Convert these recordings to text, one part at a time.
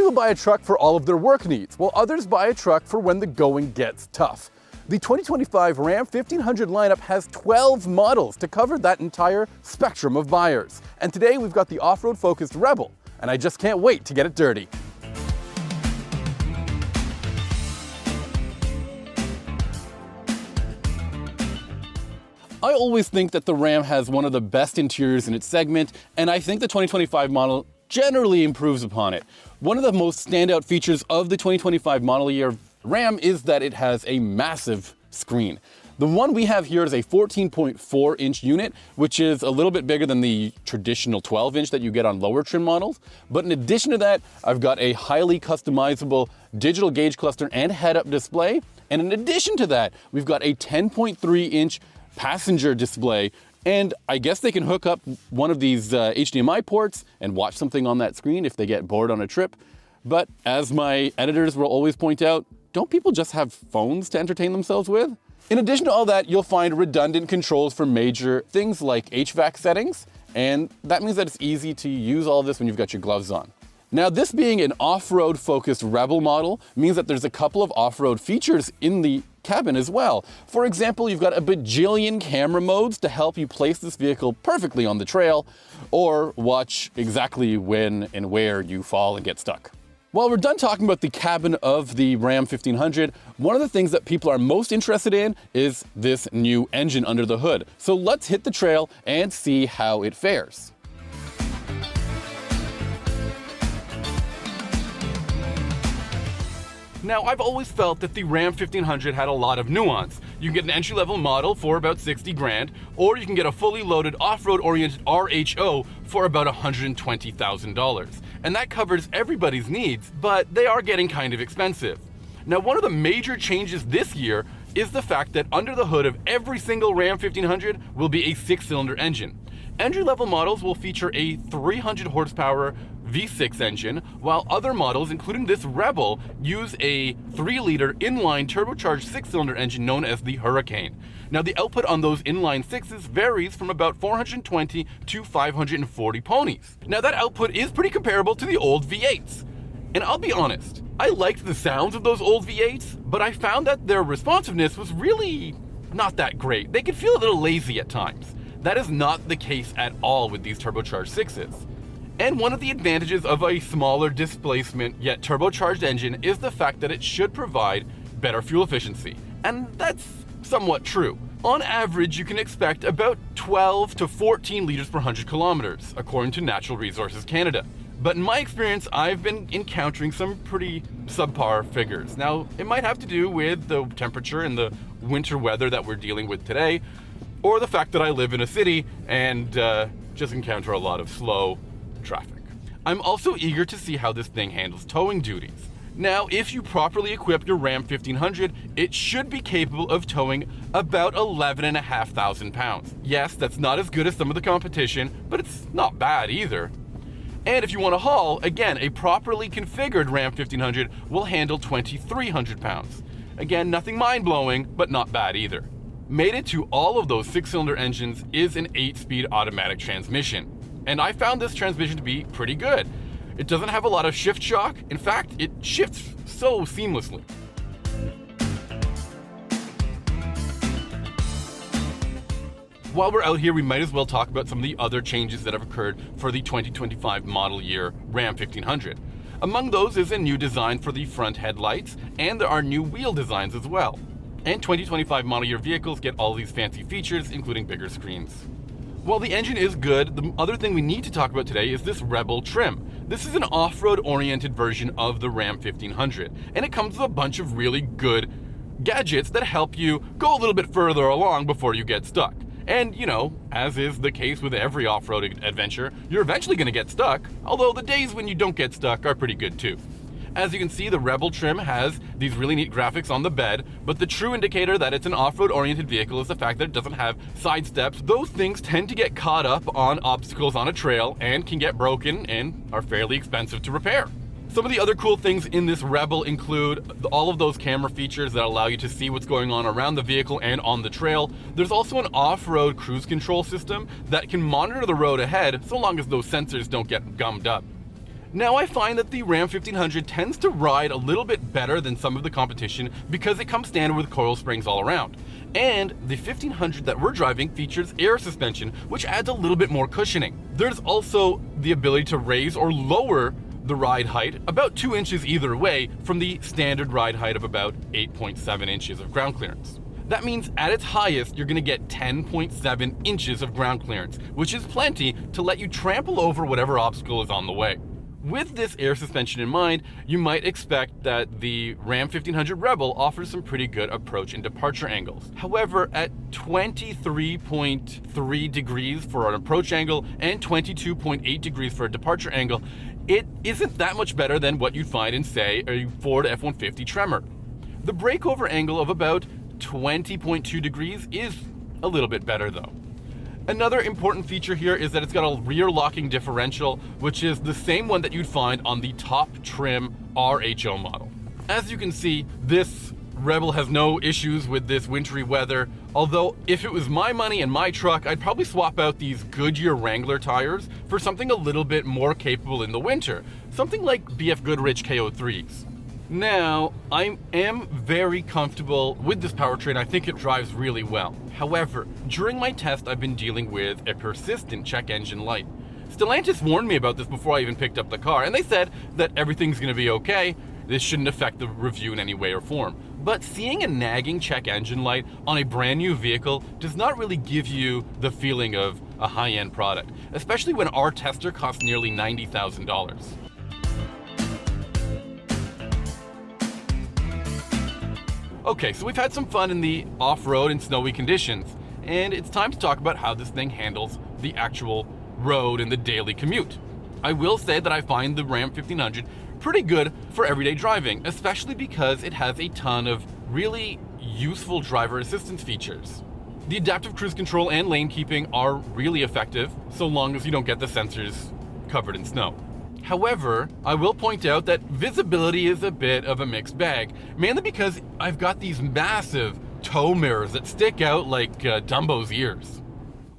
people buy a truck for all of their work needs, while others buy a truck for when the going gets tough. The 2025 Ram 1500 lineup has 12 models to cover that entire spectrum of buyers. And today we've got the off-road focused Rebel, and I just can't wait to get it dirty. I always think that the Ram has one of the best interiors in its segment, and I think the 2025 model generally improves upon it. One of the most standout features of the 2025 model year Ram is that it has a massive screen. The one we have here is a 14.4-inch unit, which is a little bit bigger than the traditional 12-inch that you get on lower trim models. But in addition to that, I've got a highly customizable digital gauge cluster and head-up display. And in addition to that, we've got a 10.3-inch passenger display. And I guess they can hook up one of these HDMI ports and watch something on that screen if they get bored on a trip. But as my editors will always point out, don't people just have phones to entertain themselves with? In addition to all that, you'll find redundant controls for major things like HVAC settings, and that means that it's easy to use all of this when you've got your gloves on. Now, this being an off-road focused Rebel model means that there's a couple of off-road features in the cabin as well. For example, you've got a bajillion camera modes to help you place this vehicle perfectly on the trail, or watch exactly when and where you fall and get stuck. While we're done talking about the cabin of the Ram 1500, one of the things that people are most interested in is this new engine under the hood. So let's hit the trail and see how it fares. Now, I've always felt that the Ram 1500 had a lot of nuance. You can get an entry-level model for about 60 grand, or you can get a fully loaded off-road oriented RHO for about $120,000. And that covers everybody's needs, but they are getting kind of expensive. Now, one of the major changes this year is the fact that under the hood of every single Ram 1500 will be a 6-cylinder engine. Entry-level models will feature a 300 horsepower V6 engine, while other models, including this Rebel, use a 3-liter inline turbocharged 6-cylinder engine known as the Hurricane. Now, the output on those inline 6s varies from about 420 to 540 ponies. Now, that output is pretty comparable to the old V8s. And I'll be honest, I liked the sounds of those old V8s, but I found that their responsiveness was really not that great. They could feel a little lazy at times. That is not the case at all with these turbocharged 6s. And one of the advantages of a smaller displacement yet turbocharged engine is the fact that it should provide better fuel efficiency. And that's somewhat true. On average, you can expect about 12 to 14 liters per 100 kilometers, according to Natural Resources Canada. But in my experience, I've been encountering some pretty subpar figures. Now, it might have to do with the temperature and the winter weather that we're dealing with today, or the fact that I live in a city and just encounter a lot of slow traffic. I'm also eager to see how this thing handles towing duties. Now, if you properly equip your Ram 1500, it should be capable of towing about 11,500 pounds. Yes, that's not as good as some of the competition, but it's not bad either. And if you want to haul, again, a properly configured Ram 1500 will handle 2,300 pounds. Again, nothing mind-blowing, but not bad either. Mated to all of those 6-cylinder engines is an 8-speed automatic transmission. And I found this transmission to be pretty good. It doesn't have a lot of shift shock. In fact, it shifts so seamlessly. While we're out here, we might as well talk about some of the other changes that have occurred for the 2025 model year Ram 1500. Among those is a new design for the front headlights, and there are new wheel designs as well. And 2025 model year vehicles get all these fancy features, including bigger screens. While the engine is good, the other thing we need to talk about today is this Rebel trim. This is an off-road oriented version of the Ram 1500, and it comes with a bunch of really good gadgets that help you go a little bit further along before you get stuck. And, you know, as is the case with every off-road adventure, you're eventually going to get stuck, although the days when you don't get stuck are pretty good too. As you can see, the Rebel trim has these really neat graphics on the bed, but the true indicator that it's an off-road oriented vehicle is the fact that it doesn't have side steps. Those things tend to get caught up on obstacles on a trail and can get broken and are fairly expensive to repair. Some of the other cool things in this Rebel include all of those camera features that allow you to see what's going on around the vehicle and on the trail. There's also an off-road cruise control system that can monitor the road ahead so long as those sensors don't get gummed up. Now I find that the Ram 1500 tends to ride a little bit better than some of the competition because it comes standard with coil springs all around. And the 1500 that we're driving features air suspension, which adds a little bit more cushioning. There's also the ability to raise or lower the ride height about 2 inches either way from the standard ride height of about 8.7 inches of ground clearance. That means at its highest, you're gonna get 10.7 inches of ground clearance, which is plenty to let you trample over whatever obstacle is on the way. With this air suspension in mind, you might expect that the Ram 1500 Rebel offers some pretty good approach and departure angles. However, at 23.3 degrees for an approach angle and 22.8 degrees for a departure angle, it isn't that much better than what you'd find in, say, a Ford F-150 Tremor. The breakover angle of about 20.2 degrees is a little bit better though. Another important feature here is that it's got a rear locking differential, which is the same one that you'd find on the top trim RHO model. As you can see, this Rebel has no issues with this wintry weather, although if it was my money and my truck, I'd probably swap out these Goodyear Wrangler tires for something a little bit more capable in the winter, something like BF Goodrich KO3s. Now, I am very comfortable with this powertrain. I think it drives really well. However, during my test, I've been dealing with a persistent check engine light. Stellantis warned me about this before I even picked up the car, and they said that everything's gonna be okay. This shouldn't affect the review in any way or form. But seeing a nagging check engine light on a brand new vehicle does not really give you the feeling of a high-end product, especially when our tester costs nearly $90,000. Okay, so we've had some fun in the off-road and snowy conditions, and it's time to talk about how this thing handles the actual road and the daily commute. I will say that I find the Ram 1500 pretty good for everyday driving, especially because it has a ton of really useful driver assistance features. The adaptive cruise control and lane keeping are really effective, so long as you don't get the sensors covered in snow. However, I will point out that visibility is a bit of a mixed bag, mainly because I've got these massive tow mirrors that stick out like Dumbo's ears.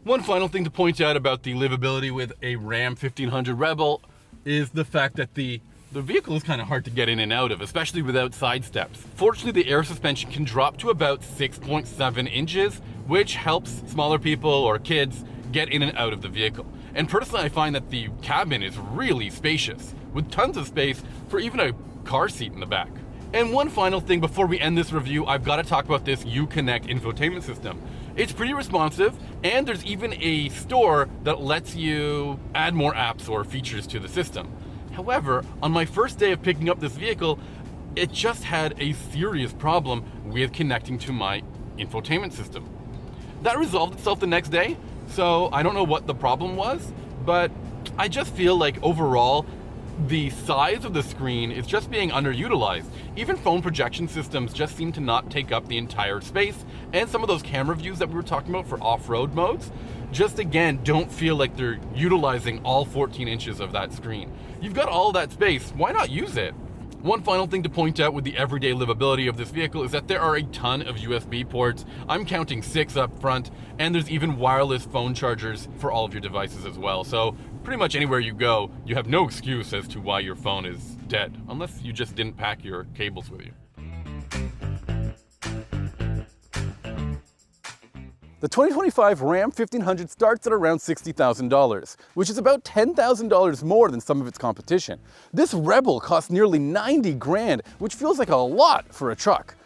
One final thing to point out about the livability with a Ram 1500 Rebel is the fact that the vehicle is kind of hard to get in and out of, especially without side steps. Fortunately, the air suspension can drop to about 6.7 inches, which helps smaller people or kids get in and out of the vehicle. And personally, I find that the cabin is really spacious, with tons of space for even a car seat in the back. And one final thing before we end this review, I've got to talk about this Uconnect infotainment system. It's pretty responsive, and there's even a store that lets you add more apps or features to the system. However, on my first day of picking up this vehicle, it just had a serious problem with connecting to my infotainment system. That resolved itself the next day, so I don't know what the problem was, but I just feel like overall, the size of the screen is just being underutilized. Even phone projection systems just seem to not take up the entire space, and some of those camera views that we were talking about for off-road modes just again don't feel like they're utilizing all 14 inches of that screen. You've got all that space, why not use it? One final thing to point out with the everyday livability of this vehicle is that there are a ton of USB ports. I'm counting 6 up front, and there's even wireless phone chargers for all of your devices as well. So pretty much anywhere you go, you have no excuse as to why your phone is dead, unless you just didn't pack your cables with you. The 2025 Ram 1500 starts at around $60,000, which is about $10,000 more than some of its competition. This Rebel costs nearly 90 grand, which feels like a lot for a truck.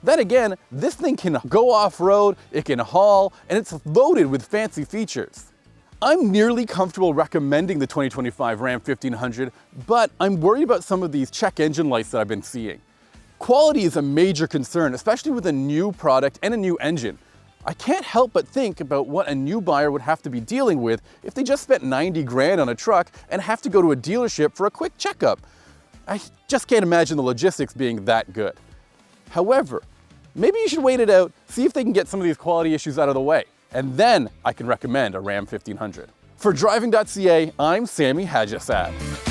Then again, this thing can go off-road, it can haul, and it's loaded with fancy features. I'm nearly comfortable recommending the 2025 Ram 1500, but I'm worried about some of these check engine lights that I've been seeing. Quality is a major concern, especially with a new product and a new engine. I can't help but think about what a new buyer would have to be dealing with if they just spent 90 grand on a truck and have to go to a dealership for a quick checkup. I just can't imagine the logistics being that good. However, maybe you should wait it out, see if they can get some of these quality issues out of the way, and then I can recommend a Ram 1500. For Driving.ca, I'm Sammy Haj-Assaad.